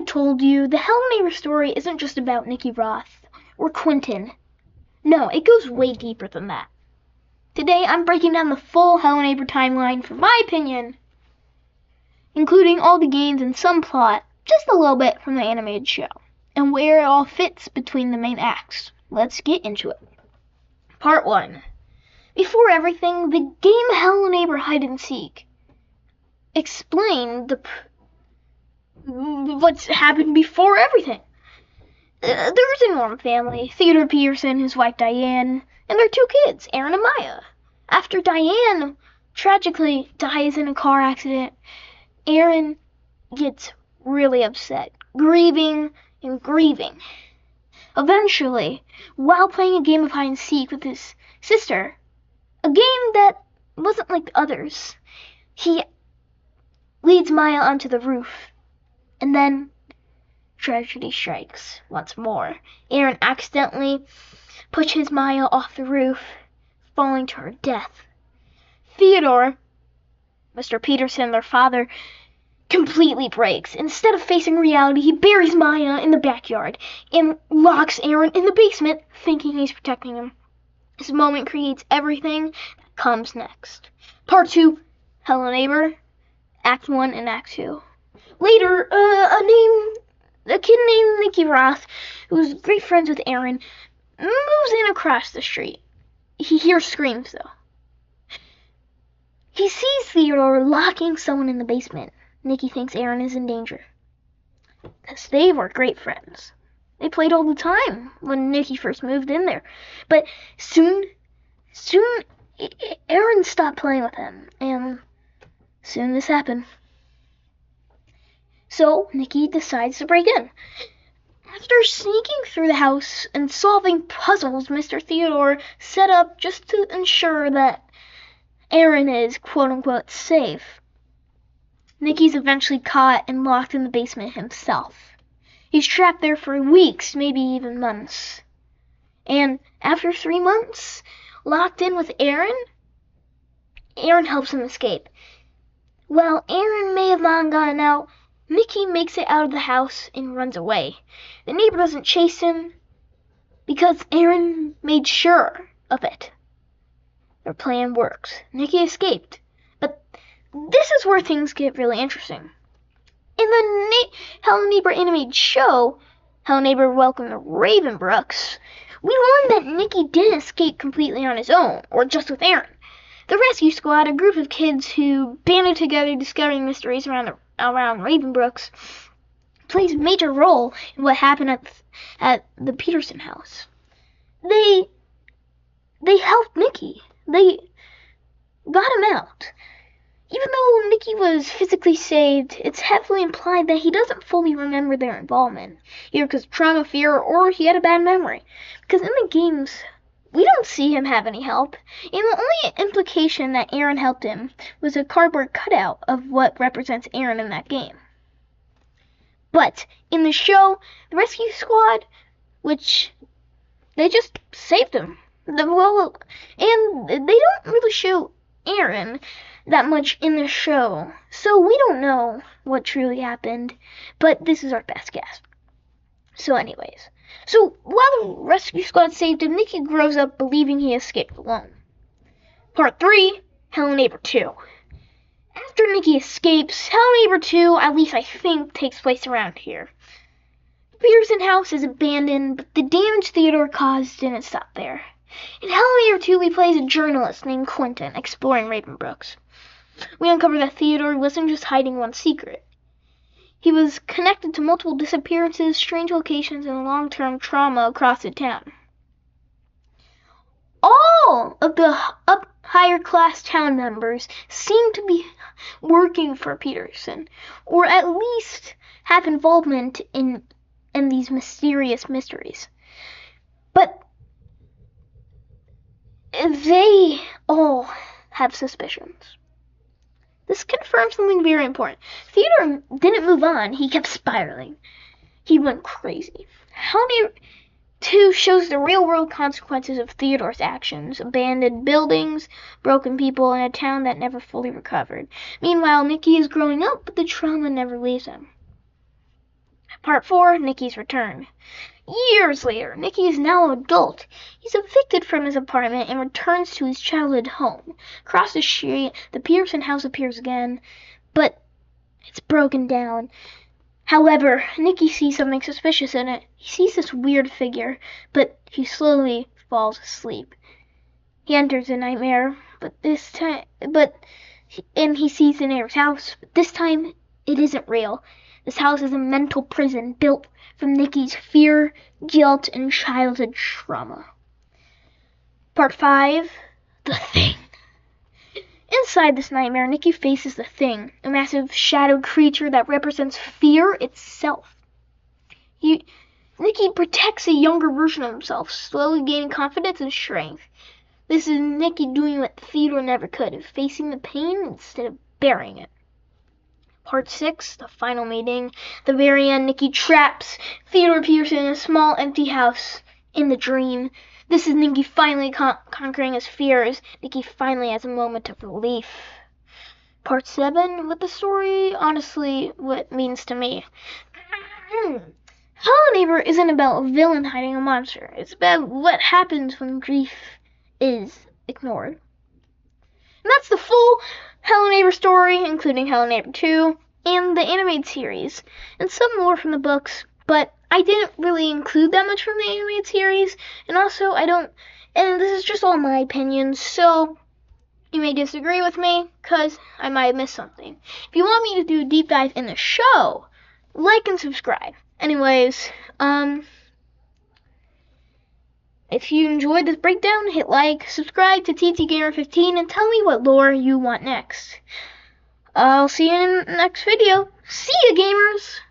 told you, the Hello Neighbor story isn't just about Nicky Roth or Quentin. No, it goes way deeper than that. Today, I'm breaking down the full Hello Neighbor timeline for my opinion, including all the games and some plot, just a little bit from the animated show, and where it all fits between the main acts. Let's get into it. Part 1. Before everything, the game Hello Neighbor Hide and Seek explained what's happened before everything. There was a normal family, Theodore Peterson, his wife Diane, and their 2 kids, Aaron and Maya. After Diane tragically dies in a car accident, Aaron gets really upset, grieving and grieving. Eventually, while playing a game of hide and seek with his sister, a game that wasn't like the others, he leads Maya onto the roof, and then tragedy strikes once more. Aaron accidentally pushes Maya off the roof, falling to her death. Theodore, Mr. Peterson, their father, completely breaks. Instead of facing reality, he buries Maya in the backyard and locks Aaron in the basement, thinking he's protecting him. This moment creates everything that comes next. Part 2, Hello Neighbor, Act 1 and Act 2. Later, a kid named Nicky Roth, who's great friends with Aaron, moves in across the street. He hears screams, though. He sees Theodore locking someone in the basement. Nicky thinks Aaron is in danger, because they were great friends. They played all the time when Nicky first moved in there. But soon, Aaron stopped playing with him, and soon this happened. So Nicky decides to break in. After sneaking through the house and solving puzzles Mr. Theodore set up just to ensure that Aaron is quote-unquote safe, Nicky's eventually caught and locked in the basement himself. He's trapped there for weeks, maybe even months. And after 3 months, locked in with Aaron helps him escape. While Aaron may have not gotten out, Nicky makes it out of the house and runs away. The neighbor doesn't chase him because Aaron made sure of it. Their plan works. Nicky escaped. But this is where things get really interesting. In the Hello Neighbor animated show, Hello Neighbor Welcome to Ravenbrooks, we learned that Nicky didn't escape completely on his own, or just with Aaron. The rescue squad, a group of kids who banded together discovering mysteries around Ravenbrooks, plays a major role in what happened at the Peterson house. They helped Nicky. They got him out. Even though Nicky was physically saved, it's heavily implied that he doesn't fully remember their involvement, either because of trauma, fear, or he had a bad memory. Because in the games, we don't see him have any help, and the only implication that Aaron helped him was a cardboard cutout of what represents Aaron in that game. But in the show, the rescue squad, which they just saved him. And they don't really show Aaron that much in the show, so we don't know what truly happened, but this is our best guess. So anyways, while the rescue squad saved him, Nicky grows up believing he escaped alone. Part 3, Hello Neighbor 2. After Nicky escapes, Hello Neighbor 2, at least I think, takes place around here. The Peterson house is abandoned, but the damage Theodore caused didn't stop there. In Hello Neighbor 2, we play as a journalist named Quentin exploring Ravenbrooks. We uncover that Theodore wasn't just hiding one secret. He was connected to multiple disappearances, strange locations, and long-term trauma across the town. All of the higher-class town members seem to be working for Peterson, or at least have involvement in these mysterious mysteries. But they all have suspicions. This confirms something very important. Theodore didn't move on. He kept spiraling. He went crazy. Hello Neighbor 2 shows the real-world consequences of Theodore's actions. Abandoned buildings, broken people, and a town that never fully recovered. Meanwhile, Nicky is growing up, but the trauma never leaves him. Part 4, Nicky's Return. Years later, Nicky is now an adult. He's evicted from his apartment and returns to his childhood home. Across the street, the Peterson house appears again, but it's broken down. However, Nicky sees something suspicious in it. He sees this weird figure, but he slowly falls asleep. He enters a nightmare, and he sees the neighbor's house, but this time it isn't real. This house is a mental prison built from Nicky's fear, guilt, and childhood trauma. Part 5, The Thing. Inside this nightmare, Nicky faces the Thing, a massive shadow creature that represents fear itself. Nicky protects a younger version of himself, slowly gaining confidence and strength. This is Nicky doing what Theodore never could, facing the pain instead of burying it. Part 6, The Final Meeting. At the very end, Nicky traps Theodore Peterson in a small, empty house in the dream. This is Nicky finally conquering his fears. Nicky finally has a moment of relief. Part 7, What the Story Honestly What Means to Me. Hello Neighbor isn't about a villain hiding a monster. It's about what happens when grief is ignored. And that's the full Hello Neighbor story, including Hello Neighbor 2 and the animated series, and some more from the books, but I didn't really include that much from the animated series, and also and this is just all my opinions, so you may disagree with me, because I might have missed something. If you want me to do a deep dive in the show, like and subscribe. Anyways, if you enjoyed this breakdown, hit like, subscribe to TTGamer15, and tell me what lore you want next. I'll see you in the next video. See ya, gamers!